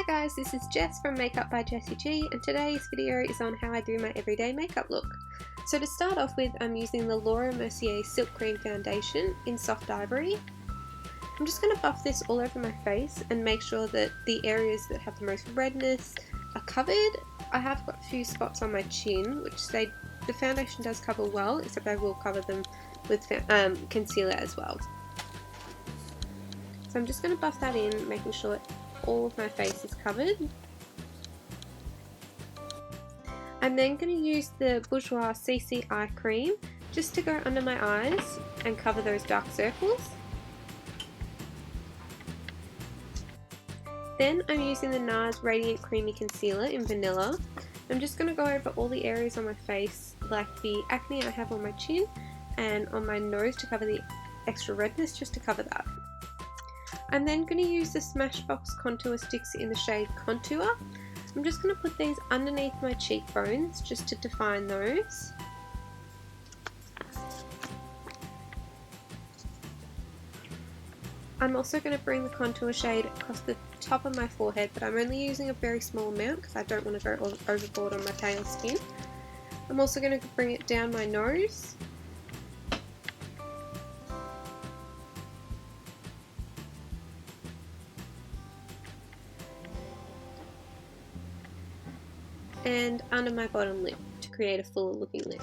Hi guys, this is Jess from Makeup by Jessie G, and today's video is on how I do my everyday makeup look. So to start off with, I'm using the Laura Mercier Silk Cream Foundation in Soft Ivory. I'm just going to buff this all over my face and make sure that the areas that have the most redness are covered. I have got a few spots on my chin, which the foundation does cover well, except I will cover them with concealer as well. So I'm just going to buff that in, making sure all of my face is covered. I'm then going to use the Bourjois CC Eye Cream just to go under my eyes and cover those dark circles. Then I'm using the NARS Radiant Creamy Concealer in Vanilla. I'm just going to go over all the areas on my face, like the acne I have on my chin and on my nose to cover the extra redness, just to cover that. I'm then going to use the Smashbox Contour Sticks in the shade Contour. I'm just going to put these underneath my cheekbones just to define those. I'm also going to bring the contour shade across the top of my forehead, but I'm only using a very small amount because I don't want to go overboard on my pale skin. I'm also going to bring it down my nose. And under my bottom lip to create a fuller looking lip.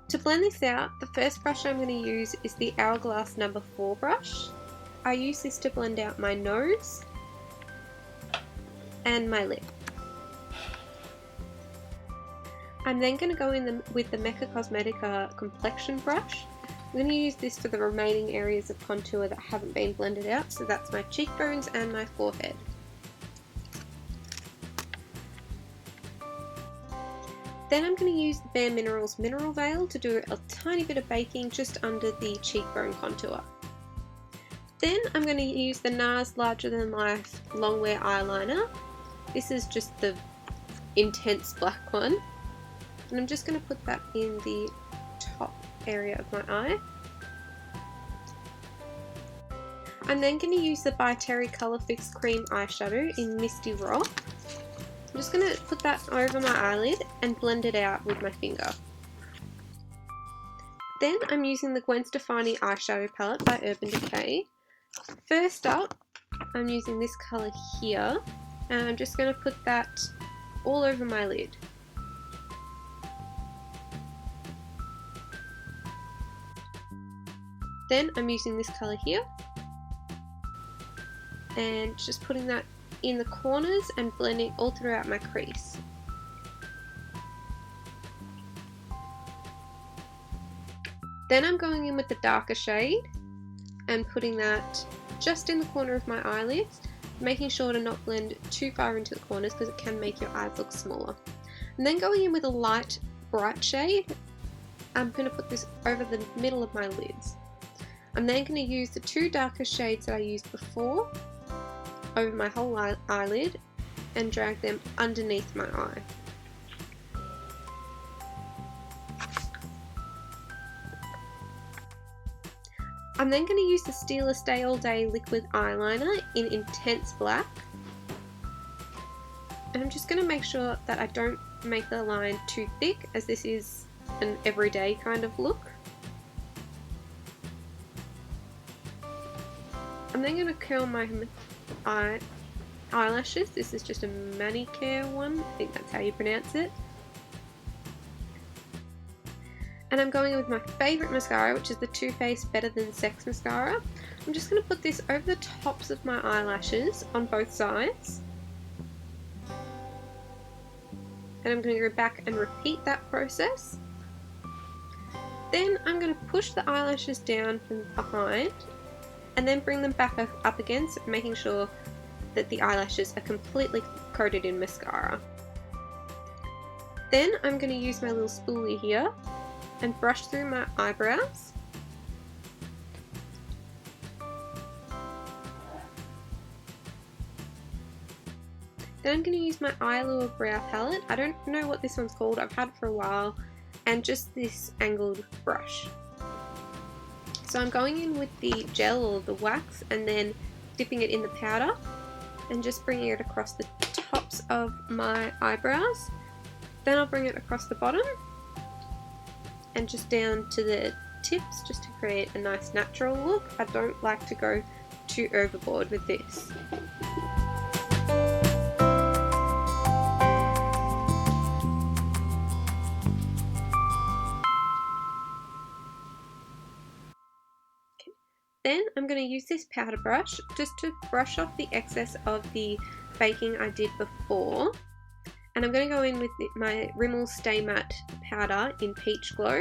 To blend this out, the first brush I'm going to use is the Hourglass No. 4 brush. I use this to blend out my nose and my lip. I'm then going to go in with the Mecca Cosmetica complexion brush. I'm going to use this for the remaining areas of contour that haven't been blended out, so that's my cheekbones and my forehead. Then I'm going to use the Bare Minerals Mineral Veil to do a tiny bit of baking just under the cheekbone contour. Then I'm going to use the NARS Larger Than Life Longwear Eyeliner. This is just the intense black one. And I'm just going to put that in the top area of my eye. I'm then going to use the By Terry Colour Fix Cream Eyeshadow in Misty Rock. I'm just going to put that over my eyelid and blend it out with my finger. Then I'm using the Gwen Stefani eyeshadow palette by Urban Decay. First up, I'm using this colour here, and I'm just going to put that all over my lid. Then I'm using this colour here, and just putting that in the corners and blending all throughout my crease. Then I'm going in with the darker shade and putting that just in the corner of my eyelids, making sure to not blend too far into the corners because it can make your eyes look smaller. And then going in with a light bright shade, I'm going to put this over the middle of my lids. I'm then going to use the two darker shades that I used before over my whole eyelid and drag them underneath my eye. I'm then going to use the Stila Stay All Day Liquid Eyeliner in Intense Black. And I'm just going to make sure that I don't make the line too thick, as this is an everyday kind of look. I'm then going to curl my eyelashes. This is just a manicure one, I think that's how you pronounce it. And I'm going in with my favourite mascara, which is the Too Faced Better Than Sex mascara. I'm just going to put this over the tops of my eyelashes on both sides. And I'm going to go back and repeat that process. Then I'm going to push the eyelashes down from behind and then bring them back up again, so making sure that the eyelashes are completely coated in mascara. Then I'm going to use my little spoolie here and brush through my eyebrows. Then I'm going to use my Eyelure Brow Palette. I don't know what this one's called, I've had it for a while, and just this angled brush. So I'm going in with the gel or the wax and then dipping it in the powder and just bringing it across the tops of my eyebrows. Then I'll bring it across the bottom and just down to the tips, just to create a nice natural look. I don't like to go too overboard with this. Then I'm going to use this powder brush just to brush off the excess of the baking I did before. And I'm going to go in with my Rimmel Stay Matte powder in Peach Glow.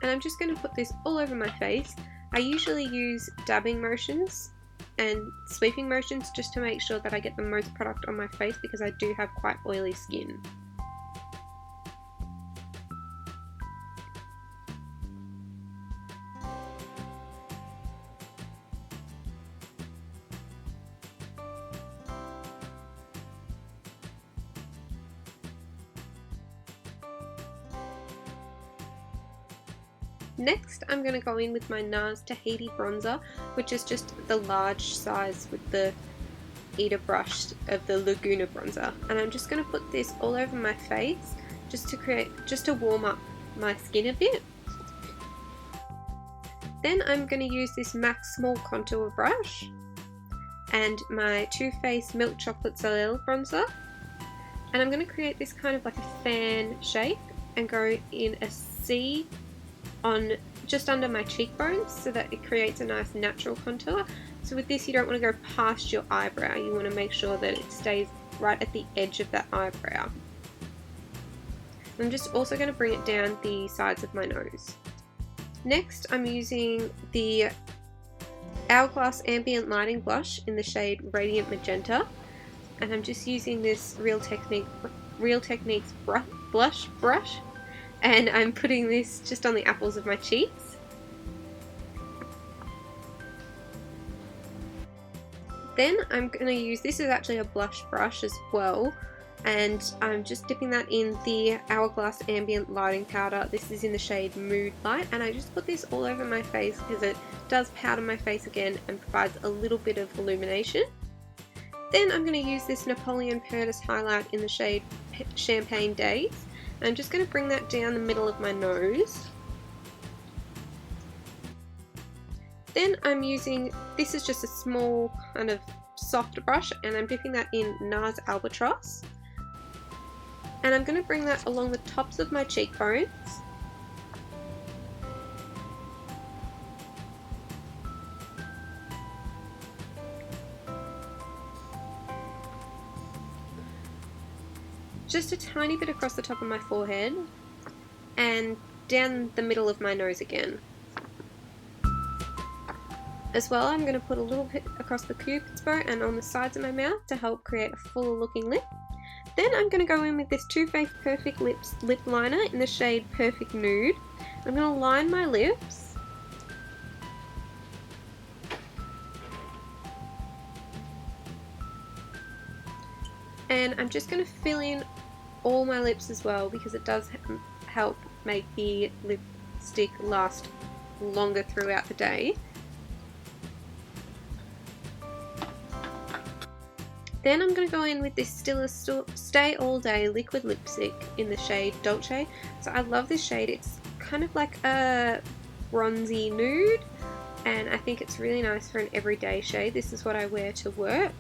And I'm just going to put this all over my face. I usually use dabbing motions and sweeping motions just to make sure that I get the most product on my face, because I do have quite oily skin. Next, I'm going to go in with my NARS Tahiti bronzer, which is just the large size with the Eda brush of the Laguna bronzer. And I'm just going to put this all over my face just to warm up my skin a bit. Then I'm going to use this MAC Small Contour brush and my Too Faced Milk Chocolate Soleil bronzer. And I'm going to create this kind of like a fan shape and go in a C on just under my cheekbones so that it creates a nice natural contour. So with this, you don't want to go past your eyebrow, you want to make sure that it stays right at the edge of that eyebrow. I'm just also going to bring it down the sides of my nose. Next, I'm using the Hourglass Ambient Lighting Blush in the shade Radiant Magenta, and I'm just using this Real Techniques blush brush, and I'm putting this just on the apples of my cheeks. Then I'm going to use, this is actually a blush brush as well, and I'm just dipping that in the Hourglass Ambient Lighting Powder. This is in the shade Mood Light, and I just put this all over my face because it does powder my face again and provides a little bit of illumination. Then I'm going to use this Napoleon Perdis highlight in the shade Champagne Days. I'm just going to bring that down the middle of my nose. Then I'm using, this is just a small kind of soft brush, and I'm dipping that in NARS Albatross. And I'm going to bring that along the tops of my cheekbones. Just a tiny bit across the top of my forehead and down the middle of my nose again. As well, I'm going to put a little bit across the cupid's bow and on the sides of my mouth to help create a fuller looking lip. Then I'm going to go in with this Too Faced Perfect Lips lip liner in the shade Perfect Nude. I'm going to line my lips. And I'm just going to fill in all my lips as well, because it does help make the lipstick last longer throughout the day. Then I'm going to go in with this Stay All Day liquid lipstick in the shade Dolce. So I love this shade, it's kind of like a bronzy nude, and I think it's really nice for an everyday shade. This is what I wear to work.